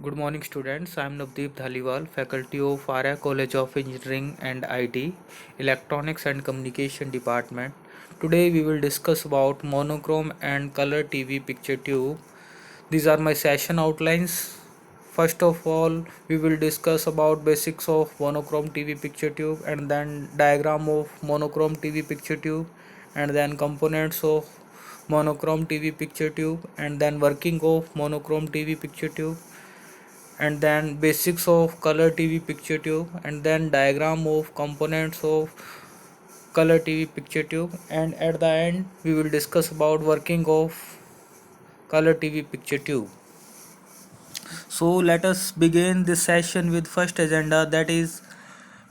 Good morning, students. I am Navdeep Dhaliwal, faculty of Arya College of Engineering and IT, Electronics and Communication Department. Today, we will discuss about monochrome and color TV picture tube. These are my session outlines. First of all, we will discuss about basics of monochrome TV picture tube, and then diagram of monochrome TV picture tube, and then components of monochrome TV picture tube, and then working of monochrome TV picture tube, and then basics of color TV picture tube, and then diagram of components of color TV picture tube, and at the end we will discuss about working of color TV picture tube. So let us begin this session with first agenda, that is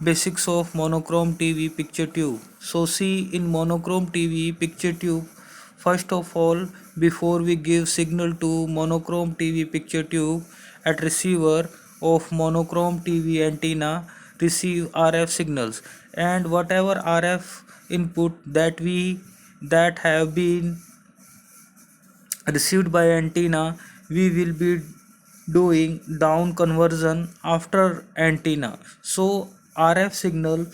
basics of monochrome TV picture tube. So see, in monochrome TV picture tube, first of all, before we give signal to monochrome TV picture tube, at receiver of monochrome TV antenna receive RF signals, and whatever RF input that have been received by antenna, we will be doing down conversion after antenna. So RF signal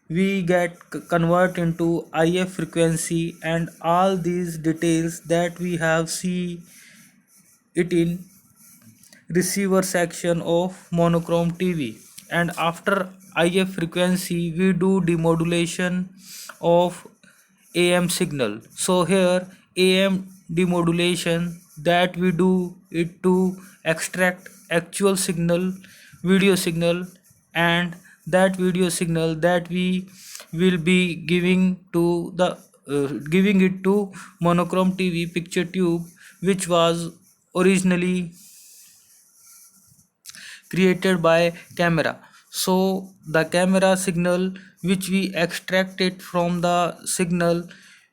we get convert into IF frequency, and all these details that we have see it in receiver section of monochrome TV. And after IF frequency we do demodulation of AM signal. So here AM demodulation, that we do it to extract actual signal, video signal, and that video signal that we will be giving it to monochrome TV picture tube, which was originally created by camera. So the camera signal which we extracted from the signal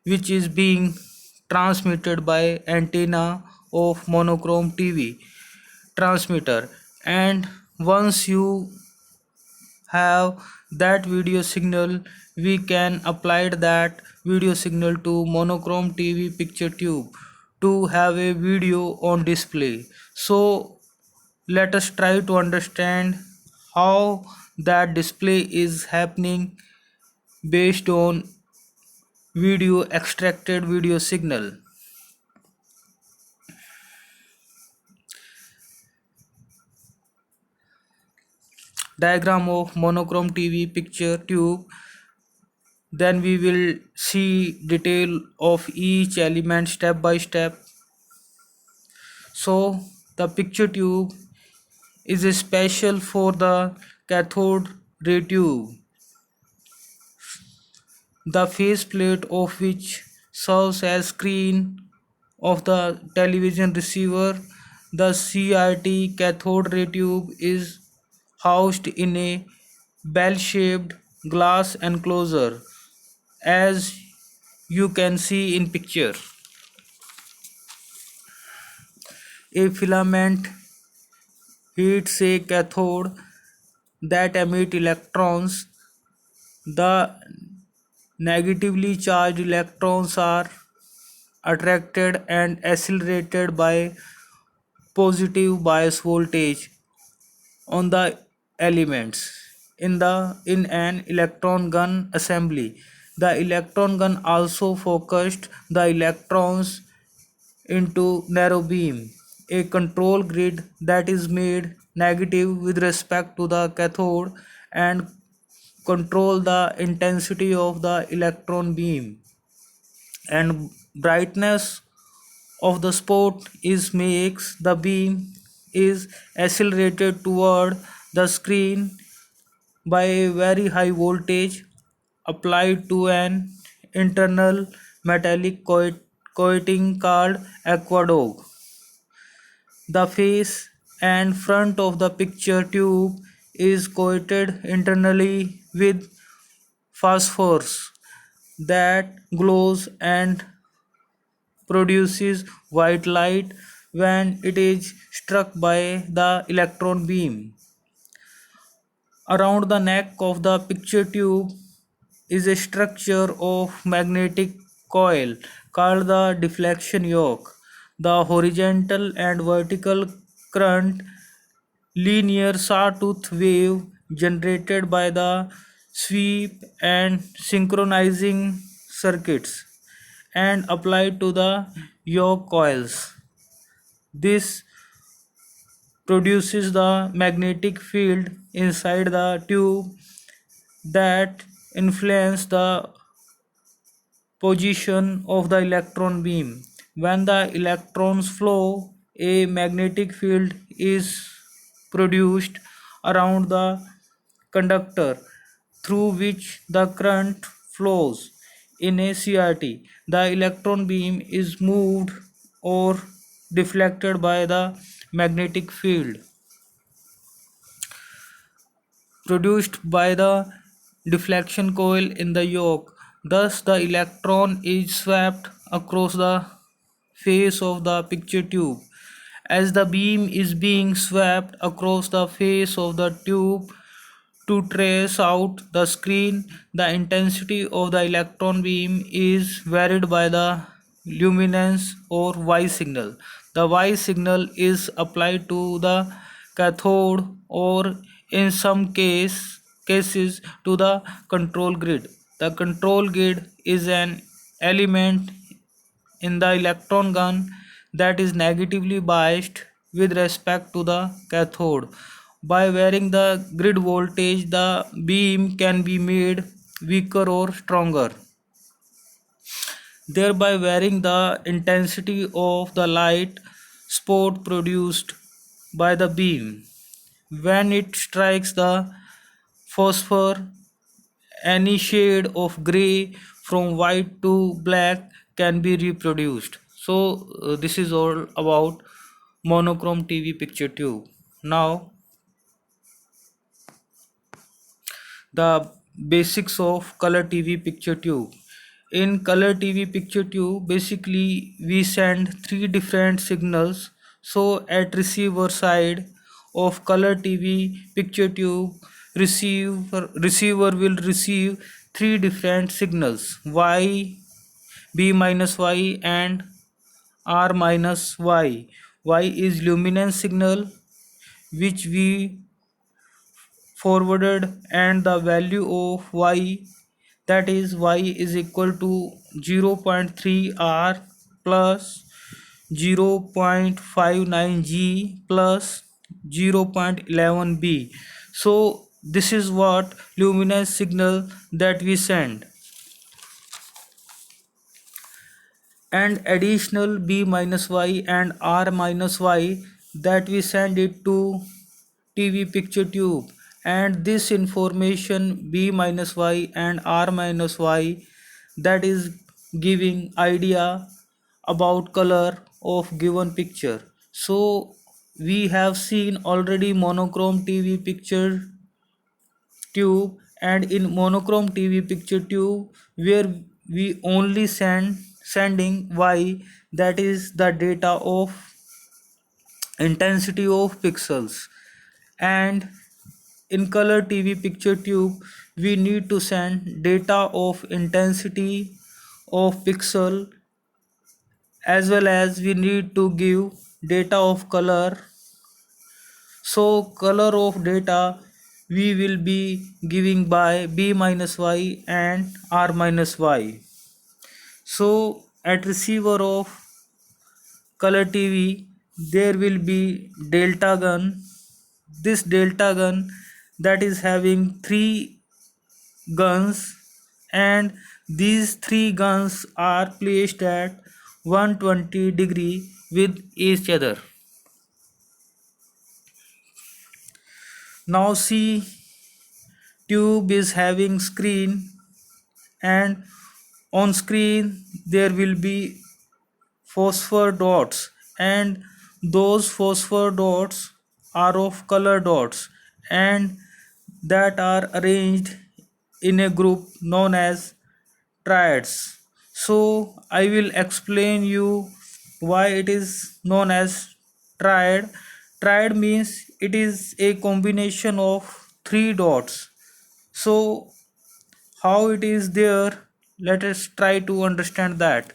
which is being transmitted by antenna of monochrome TV transmitter, and once you have that video signal, we can apply that video signal to monochrome TV picture tube to have a video on display. So let us try to understand how that display is happening based on video extracted video signal. Diagram of monochrome TV picture tube. Then we will see detail of each element step by step. So the picture tube is special for the cathode ray tube, the faceplate of which serves as screen of the television receiver. The CRT cathode ray tube is housed in a bell-shaped glass enclosure, as you can see in picture. A filament heats a cathode that emit electrons. The negatively charged electrons are attracted and accelerated by positive bias voltage on the elements. In an electron gun assembly, the electron gun also focused the electrons into narrow beam, a control grid that is made negative with respect to the cathode and control the intensity of the electron beam, and brightness of the spot is makes the beam is accelerated toward the screen by a very high voltage applied to an internal metallic coating called aqueduct. The face and front of the picture tube is coated internally with phosphorus that glows and produces white light when it is struck by the electron beam. Around the neck of the picture tube is a structure of magnetic coil called the deflection yoke. The horizontal and vertical current linear sawtooth wave generated by the sweep and synchronizing circuits and applied to the yoke coils. This produces the magnetic field inside the tube that influence the position of the electron beam. When the electrons flow, a magnetic field is produced around the conductor through which the current flows. In a CRT, the electron beam is moved or deflected by the magnetic field produced by the deflection coil in the yoke. Thus, the electron is swept across the face of the picture tube. As the beam is being swept across the face of the tube to trace out the screen, the intensity of the electron beam is varied by the luminance or Y signal. The Y signal is applied to the cathode or in some cases to the control grid. The control grid is an element in the electron gun that is negatively biased with respect to the cathode. By varying the grid voltage, the beam can be made weaker or stronger, thereby varying the intensity of the light spot produced by the beam. When it strikes the phosphor, any shade of gray from white to black can be reproduced. So this is all about monochrome TV picture tube. Now the basics of color TV picture tube. In color TV picture tube, basically we send three different signals. So at receiver side of color TV picture tube, receiver will receive three different signals: Y, B minus Y, and R minus Y. Y is luminance signal which we forwarded, and the value of y, that is y is equal to 0.3 r plus 0.59 g plus 0.11 b. So this is what luminance signal that we send, and additional b minus y and r minus y that we send it to TV picture tube, and this information b minus y and r minus y that is giving idea about color of given picture. So we have seen already monochrome TV picture tube, and in monochrome TV picture tube where we only sending y, that is the data of intensity of pixels, and in color TV picture tube we need to send data of intensity of pixel, as well as we need to give data of color. So color of data we will be giving by b minus y and r minus y. So at receiver of color TV there will be delta gun. This delta gun that is having three guns, and these three guns are placed at 120 degree with each other. Now see, tube is having screen, and on screen there will be phosphor dots, and those phosphor dots are of color dots, and that are arranged in a group known as triads. So I will explain you why it is known as triad. Triad means it is a combination of three dots. So how it is there, let us try to understand that.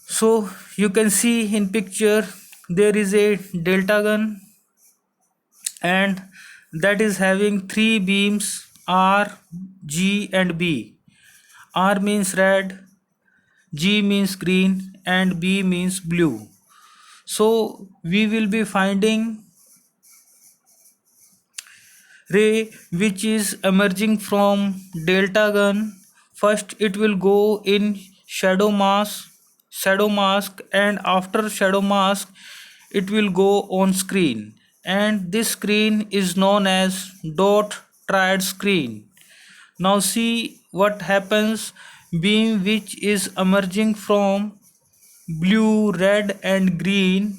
So you can see in picture there is a delta gun, and that is having three beams R, G and B. R means red, G means green and B means blue. So we will be finding ray which is emerging from delta gun. First it will go in shadow mask, and after shadow mask it will go on screen, and this screen is known as dot triad screen. Now see what happens. Beam which is emerging from blue, red and green,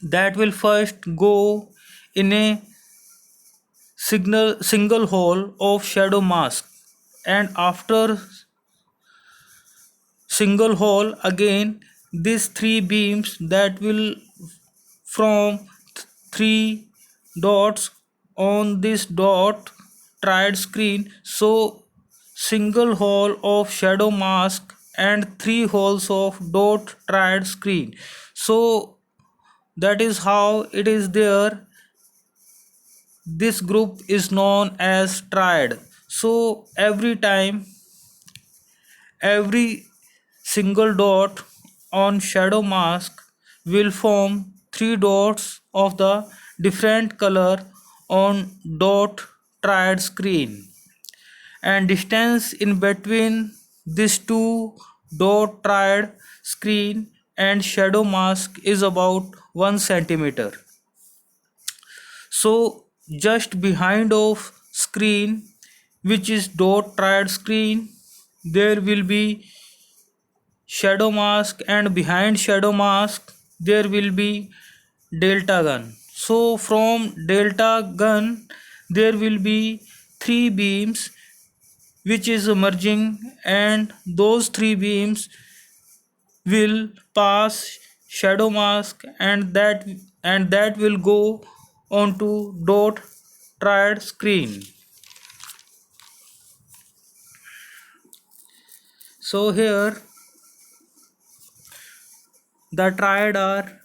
that will first go in a single hole of shadow mask, and after single hole again these three beams that will from three dots on this dot triad screen. So single hole of shadow mask and three holes of dot triad screen. So that is how it is there. This group is known as triad. So every single dot on shadow mask will form three dots of the different color on dot triad screen, and distance in between these two dot triad screen and shadow mask is about 1 centimeter. So just behind of screen, which is dot triad screen, there will be shadow mask, and behind shadow mask there will be delta gun. So from delta gun there will be three beams which is emerging, and those three beams will pass shadow mask, and that will go onto dot triad screen. So here the triad are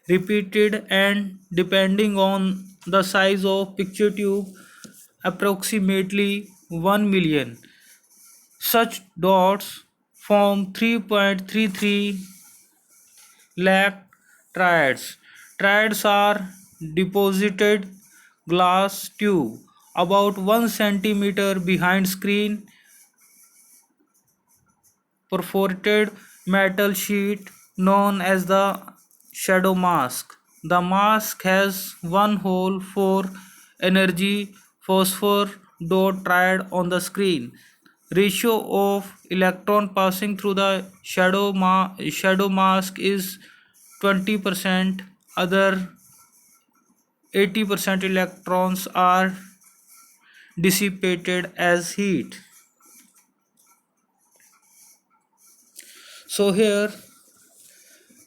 repeated, and depending on the size of picture tube, approximately 1 million such dots form 3.33 lakh triads. Triads are deposited glass tube about 1 centimeter behind screen, perforated metal sheet known as the shadow mask. The mask has one hole for energy phosphor dot triad on the screen. Ratio of electron passing through the shadow mask is 20%. Other 80% electrons are dissipated as heat. So here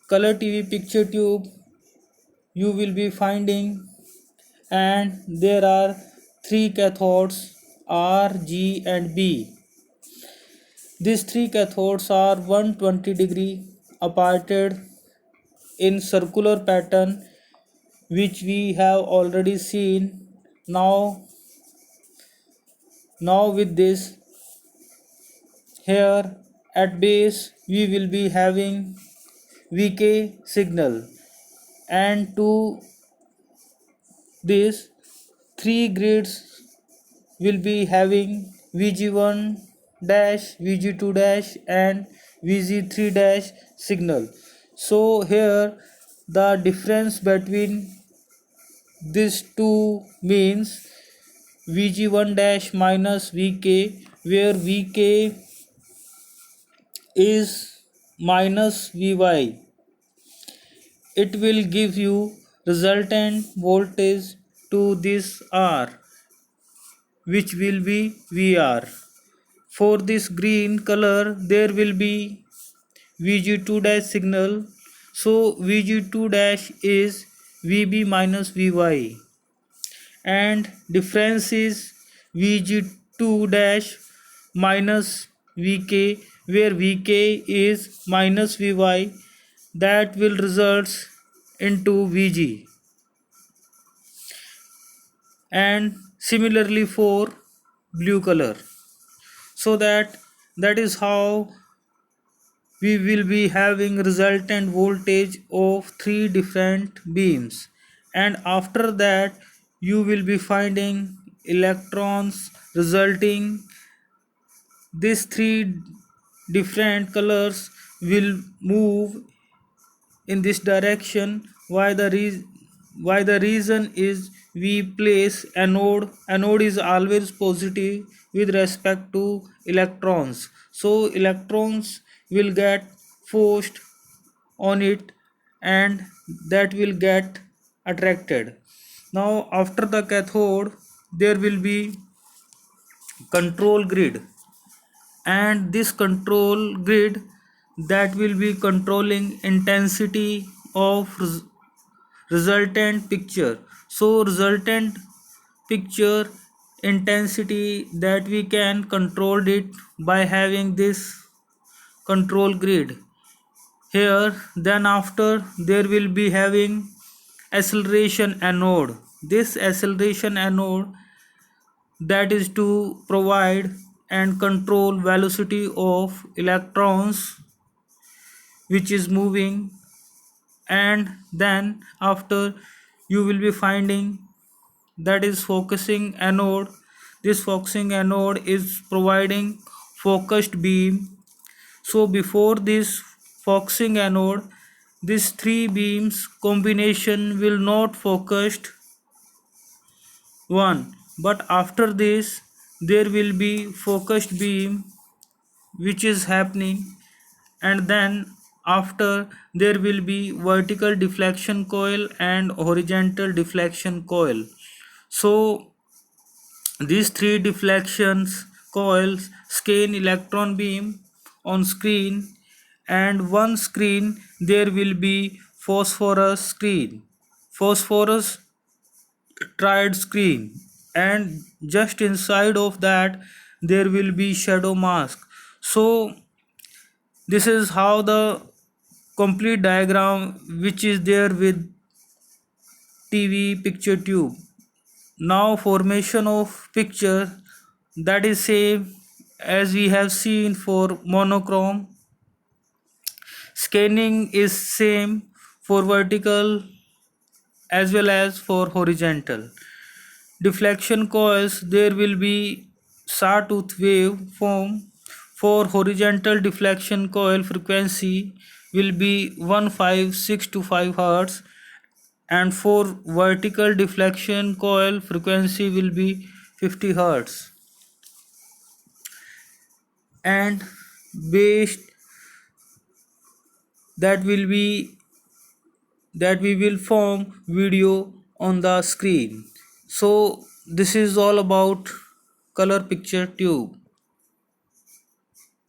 color TV picture tube you will be finding, and there are three cathodes R, G and B. These three cathodes are 120-degree aparted in circular pattern, which we have already seen. Now with this, here at base we will be having VK signal, and to this three grids will be having VG1 dash, VG2 dash and VG3 dash signal. So here the difference between these two means VG1 dash minus VK, where VK is minus VY. It will give you resultant voltage to this R, which will be VR. For this green color there will be VG2 dash signal. So VG2 dash is VB minus VY, and difference is VG2 dash minus VK, where VK is minus VY. that will result into Vg, and similarly for blue color. So that is how we will be having resultant voltage of three different beams, and after that you will be finding electrons resulting. These three different colors will move in this direction. Why the reason is we place anode is always positive with respect to electrons, so electrons will get forced on it, and that will get attracted. Now after the cathode there will be control grid, and this control grid that will be controlling intensity of resultant picture. So resultant picture intensity that we can control it by having this control grid here. Then after there will be having acceleration anode. This acceleration anode that is to provide and control velocity of electrons which is moving. And then after you will be finding that is focusing anode. This focusing anode is providing focused beam. So before this focusing anode, these three beams combination will not focused one, but after this there will be focused beam which is happening, and then after there will be vertical deflection coil and horizontal deflection coil. So these three deflections coils scan electron beam on screen, and one screen there will be phosphorus screen, phosphorus tried screen, and just inside of that there will be shadow mask. So this is how the complete diagram which is there with TV picture tube. Now formation of picture, that is same as we have seen for monochrome. Scanning is same for vertical as well as for horizontal. Deflection coils, there will be sawtooth wave form. For horizontal deflection coil frequency will be 1565 Hz, and for vertical deflection coil frequency will be 50 Hz. And based that will be that we will form video on the screen. So this is all about color picture tube.